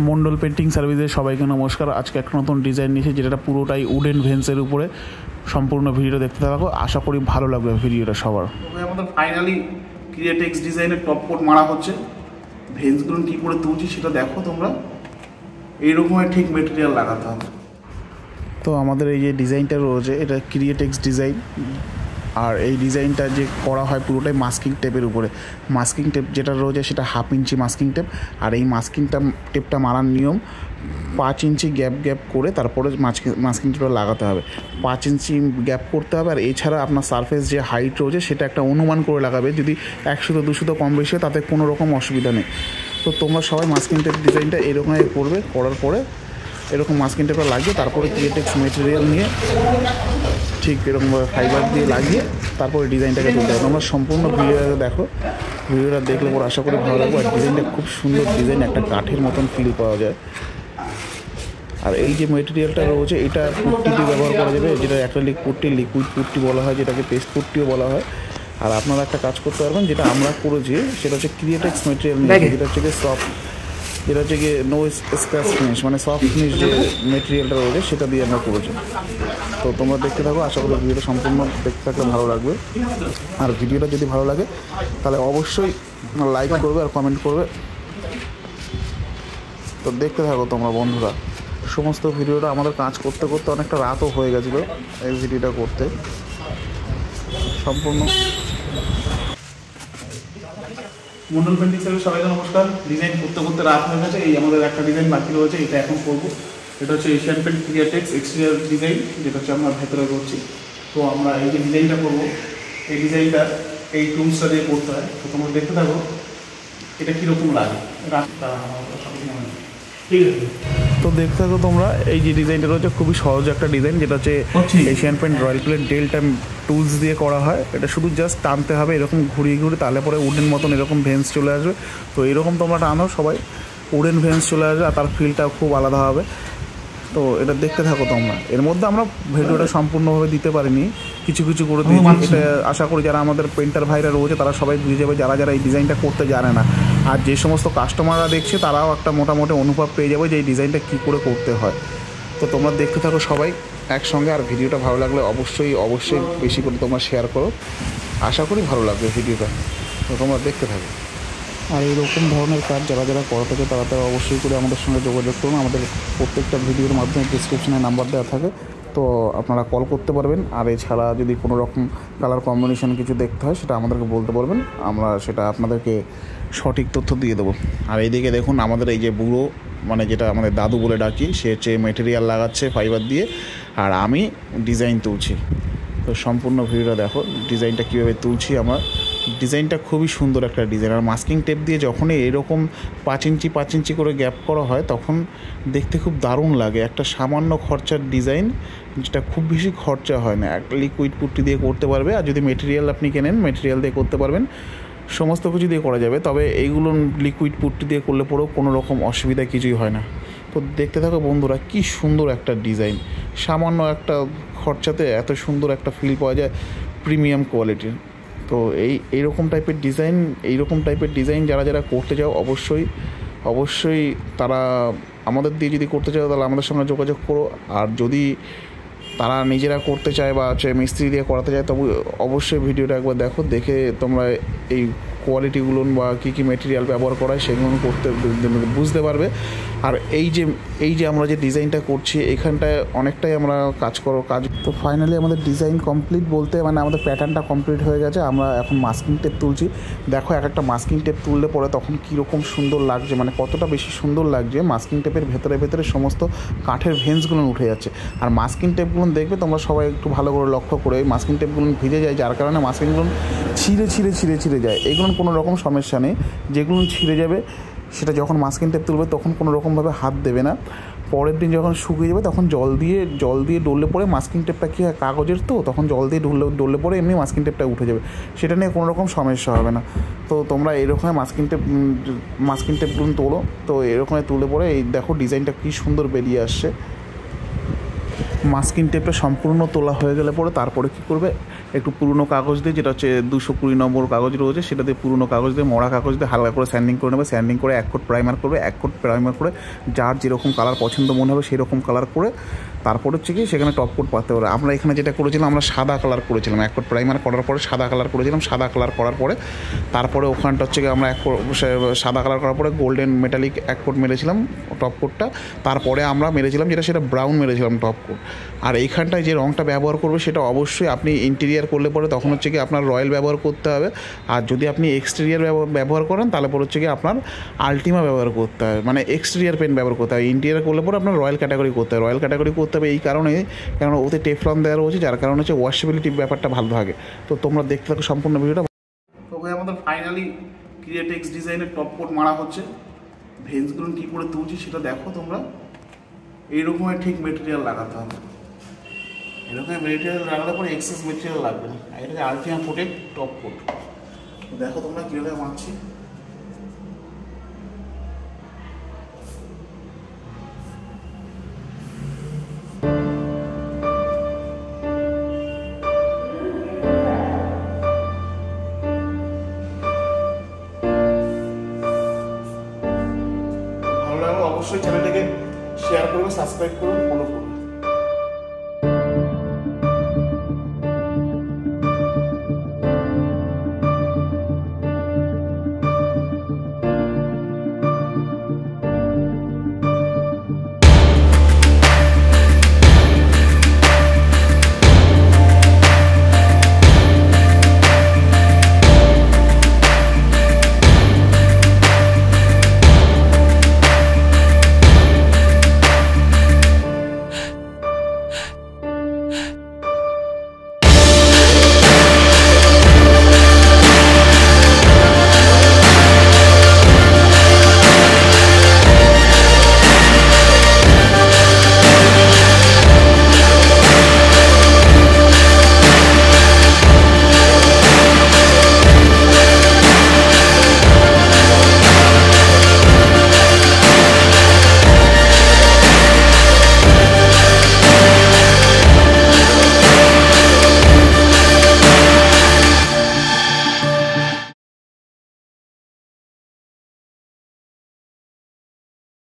Mondal painting সার্ভিসের সবাইকে নমস্কার। আজকে একটা নতুন ডিজাইন নিয়েছি, যেটা পুরোটাই উডেন ভেন্সের উপরে। সম্পূর্ণ ভিডিওটা দেখতে থাকো, আশা করি ভালো লাগবে ভিডিওটা সবার। আমাদের ফাইনালি ক্রিয়েটেক্স ডিজাইনের টপ কোট মারা হচ্ছে। ভেন্সগুলো কী করে তুলছি সেটা দেখো তোমরা। এইরকমের ঠিক মেটেরিয়াল লাগাতে হবে। তো আমাদের এই যে ডিজাইনটা রয়েছে, এটা ক্রিয়েটেক্স ডিজাইন। আর এই ডিজাইনটা যে করা হয় পুরোটাই মাস্কিং টেপের উপরে। মাস্কিং টেপ যেটা রয়েছে সেটা 1/2 ইঞ্চি মাস্কিং টেপ। আর এই টেপটা মারার নিয়ম 5 ইঞ্চি গ্যাপ করে তারপরে মাস্কিং টেপটা লাগাতে হবে। 5 ইঞ্চি গ্যাপ করতে হবে। আর এছাড়া আপনার সারফেস যে হাইট রয়েছে সেটা একটা অনুমান করে লাগাবে। যদি 100-200 কম বেশি হয় তাতে কোনো রকম অসুবিধা নেই। তো তোমরা সবাই মাস্কিং টেপ ডিজাইনটা এরকমই করবে। করার পরে এরকম মাস্কিং টেপটা লাগিয়ে তারপরে ক্রিয়েটেক্স মেটেরিয়াল নিয়ে ঠিক এরকমভাবে ফাইবার দিয়ে লাগিয়ে তারপরে ডিজাইনটাকে তুলতে হবে। তোমরা সম্পূর্ণ ভিডিওটা দেখো। ভিডিওটা দেখলে পর আশা করি ভালো লাগবে। আর ডিজাইনটা খুব সুন্দর ডিজাইন, একটা কাঠের মতন ফিল পাওয়া যায়। আর এই যে মেটেরিয়ালটা রয়েছে এটা পুট্টিতে ব্যবহার করা যাবে, যেটা অ্যাক্রিলিক পুট্টি, লিকুইড পুট্টি বলা হয়, যেটাকে পেস্ট পুট্টিও বলা হয়। আর আপনারা একটা কাজ করতে পারবেন, যেটা আমরা করেছি সেটা হচ্ছে ক্রিয়েটেক্স মেটেরিয়াল নিয়ে, যেটা হচ্ছে গিয়ে সফট, যেটা হচ্ছে গিয়ে নো স্ক্র্যাচ ফিনিশ, মানে সফট ফিনিশ যে মেটেরিয়ালটা রয়েছে সেটা দিয়ে আমরা করেছি। তো তোমরা দেখতে থাকো, আশা করি ভিডিওটা সম্পূর্ণ দেখতে থাকলে ভালো লাগবে। আর ভিডিওটা যদি ভালো লাগে তাহলে অবশ্যই লাইক করবে আর কমেন্ট করবে। তো দেখতে থাকো তোমরা বন্ধুরা সমস্ত ভিডিওটা। আমাদের কাজ করতে করতে অনেকটা রাতও হয়ে গেছিলো এই ভিডিওটা করতে। সম্পূর্ণ মন্ডল পেন্টিং সার্ভিস সবাইকে নমস্কার। ডিজাইন করতে করতে রাত হয়ে গেছে। এই আমাদের একটা ডিজাইন বাকি রয়েছে, এটা এখন করবো। এটা হচ্ছে এশিয়ান পেন্ট ক্রিয়েটেক্স এক্সটেরিয়র ডিজাইন, যেটা হচ্ছে আমরা ভেতরে করছি। তো আমরা এই যে ডিজাইনটা করবো, এই ডিজাইনটা এই টুলসটা দিয়ে করতে হয়। তো তোমরা দেখতে থাকো এটা কীরকম লাগে। ঠিক আছে, তো দেখতে থাকো তোমরা। এই যে ডিজাইনটা রয়েছে খুবই সহজ একটা ডিজাইন, যেটা হচ্ছে Asian paint royal plate delta tools দিয়ে করা হয়। এটা শুধু জাস্ট টানতে হবে এরকম ঘুরিয়ে তাহলে পরে উডেন মতন এরকম ভেন্স চলে আসবে। তো এরকম তোমরা টানো সবাই, উডেন ভেন্স চলে আসবে আর তার ফিলটাও খুব আলাদা হবে। তো এটা দেখতে থাকো তোমরা। এর মধ্যে আমরা ভিডিওটা সম্পূর্ণভাবে দিতে পারিনি, কিছু কিছু করে দিয়েছি। এটা আশা করি যারা আমাদের পেন্টার ভাইরা রয়েছে তারা সবাই বুঝে যাবে, যারা এই ডিজাইনটা করতে জানে না। আর যে সমস্ত কাস্টমাররা দেখছে তারাও একটা মোটামুটি অনুভব পেয়ে যাবে যে এই ডিজাইনটা কী করে করতে হয়। তো তোমরা দেখতে থাকো সবাই একসঙ্গে। আর ভিডিওটা ভালো লাগলে অবশ্যই বেশি করে তোমরা শেয়ার করো। আশা করি ভালো লাগবে ভিডিওটা। তো তোমরা দেখতে থাকো। আর এইরকম ধরনের কাজ যারা করাতে চায় তারা অবশ্যই করে আমাদের সঙ্গে যোগাযোগ করুন। আমাদের প্রত্যেকটা ভিডিওর মাধ্যমে ডিসক্রিপশনে নাম্বার দেওয়া থাকে, তো আপনারা কল করতে পারবেন। আর এছাড়া যদি কোনো রকম কালার কম্বিনেশন কিছু দেখতে হয় সেটা আমাদেরকে বলতে পারবেন, আমরা সেটা আপনাদেরকে সঠিক তথ্য দিয়ে দেবো। আর এইদিকে দেখুন আমাদের এই যে বুড়ো, মানে যেটা আমাদের দাদু বলে ডাকি, সে হচ্ছে মেটেরিয়াল লাগাচ্ছে ফাইবার দিয়ে, আর আমি ডিজাইন তুলছি। তো সম্পূর্ণ ভিডিওটা দেখো ডিজাইনটা কীভাবে তুলছি আমরা। ডিজাইনটা খুবই সুন্দর একটা ডিজাইন। আর মাস্কিং টেপ দিয়ে যখনই এরকম 5 ইঞ্চি করে গ্যাপ করা হয় তখন দেখতে খুব দারুণ লাগে। একটা সামান্য খরচার ডিজাইন, যেটা খুব বেশি খরচা হয় না। একটা লিকুইড পুট্টি দিয়ে করতে পারবে, আর যদি মেটেরিয়াল আপনি কেনেন মেটেরিয়াল দিয়ে করতে পারবেন, সমস্ত কিছু দিয়ে করা যাবে। তবে এইগুলো লিকুইড পুট্টি দিয়ে করলে পরেও কোনো রকম অসুবিধা কিছুই হয় না। তো দেখতে থাকো বন্ধুরা, কি সুন্দর একটা ডিজাইন। সামান্য একটা খরচাতে এত সুন্দর একটা ফিল পাওয়া যায়, প্রিমিয়াম কোয়ালিটির। তো এইরকম টাইপের ডিজাইন যারা করতে চাও অবশ্যই তারা আমাদের দিয়ে যদি করতে চাও তাহলে আমাদের সঙ্গে যোগাযোগ করো। আর যদি তারা নিজেরা করতে চায় বা মিস্ত্রি দিয়ে করাতে চায় তবে অবশ্যই ভিডিওটা একবার দেখো। দেখে তোমরা এই কোয়ালিটিগুলো বা কী মেটেরিয়াল ব্যবহার করা হয় সেগুলো করতে বুঝতে পারবে। আর এই যে আমরা যে ডিজাইনটা করছি এখানটায় অনেকটাই আমরা কাজ তো ফাইনালি আমাদের ডিজাইন কমপ্লিট বলতে মানে আমাদের প্যাটার্নটা কমপ্লিট হয়ে গেছে। আমরা এখন মাস্কিং টেপ তুলছি। দেখো একটা মাস্কিং টেপ তুললে পরে তখন কীরকম সুন্দর লাগছে, মানে কতটা বেশি সুন্দর লাগছে। মাস্কিং টেপের ভেতরে সমস্ত কাঠের ভেন্সগুলো উঠে যাচ্ছে। আর মাস্কিং টেপগুলো দেখবে তোমরা সবাই একটু ভালো করে লক্ষ্য করে, মাস্কিং টেপগুলো ভিজে যায়, যার কারণে মাস্কিংগুলো ছিঁড়ে যায়। এগুলো কোনো রকম সমস্যা নেই। যেগুলো ছিঁড়ে যাবে সেটা যখন মাস্কিং টেপ তুলবে তখন কোনো রকমভাবে হাত দেবে না। পরের দিন যখন শুকিয়ে যাবে তখন জল দিয়ে ডললে পরে মাস্কিং টেপটা কী হয়, কাগজের তো, তখন জল দিয়ে ডললে পরে এমনি মাস্কিং টেপটা উঠে যাবে, সেটা নিয়ে কোনো রকম সমস্যা হবে না। তো তোমরা এরকম মাস্কিং টেপগুলো তোলো। তো এরকম তুলে পরে এই দেখো ডিজাইনটা কী সুন্দর বেরিয়ে আসছে। মাস্কিং টেপটা সম্পূর্ণ তোলা হয়ে গেলে পরে তারপরে কী করবে, একটু পুরনো কাগজ দিয়ে, যেটা হচ্ছে 220 নম্বর কাগজ রয়েছে, সেটা দিয়ে পুরনো কাগজ দিয়ে, মরা কাগজ দিয়ে হালকা করে স্যান্ডিং করে নেবে। স্যান্ডিং করে 1 কোট প্রাইমার করবে। 1 কোট প্রাইমার করে যার যেরকম কালার পছন্দ মনে হবে সেরকম কালার করে তারপর হচ্ছে কি সেখানে টপ কোট পাতে পারে। আমরা এখানে যেটা করেছিলাম, আমরা সাদা কালার করেছিলাম। 1 কোট প্রাইমার করার পরে সাদা কালার করেছিলাম। সাদা কালার করার পরে তারপরে ওখানটা হচ্ছে কি আমরা সাদা কালার করার পরে গোল্ডেন মেটালিক 1 কোট মেরেছিলাম টপ কোটটা। তারপরে আমরা মেরেছিলাম সেটা ব্রাউন মেরেছিলাম টপ কোট। আর এইখানটায় যে রঙটা ব্যবহার করবে সেটা অবশ্যই আপনি ইন্টেরিয়ার করলে পরে তখন হচ্ছে কি আপনার রয়্যাল ব্যবহার করতে হবে। আর যদি আপনি এক্সটেরিয়ার ব্যবহার করেন তাহলে পরে হচ্ছে কি আপনার আলটিমা ব্যবহার করতে হবে, মানে এক্সটেরিয়ার পেন্ট ব্যবহার করতে হবে। ইন্টেরিয়ার করলে পরে আপনার রয়্যাল ক্যাটাগরি করতে হবে। রয়্যাল ক্যাটাগরি করতে হবে এই কারণে, কারণ ওতে টেফলন দেওয়া রয়েছে, যার কারণে হচ্ছে ওয়াশেবিলিটি ব্যাপারটা ভালো থাকে। তো তোমরা দেখতে থাকো সম্পূর্ণ ভিডিওটা। তো ভাই আমাদের ফাইনালি ক্রিয়েটেক্স ডিজাইনের টপ কোট মারা হচ্ছে। ভেন্সগুলো কী করে তুলছি সেটা দেখো তোমরা। এইরকমের ঠিক মেটেরিয়াল লাগাতে হবে। এরকম মেটেরিয়াল লাগালে পরে এক্সেস মেটেরিয়াল লাগবে না। এটাকে আলটিমা কোটের টপ কোট। দেখো তোমরা কীভাবে মারছি। ভালো লাগলে অবশ্যই চ্যানেলটাকে শেয়ার করবে, সাবস্ক্রাইব করবে।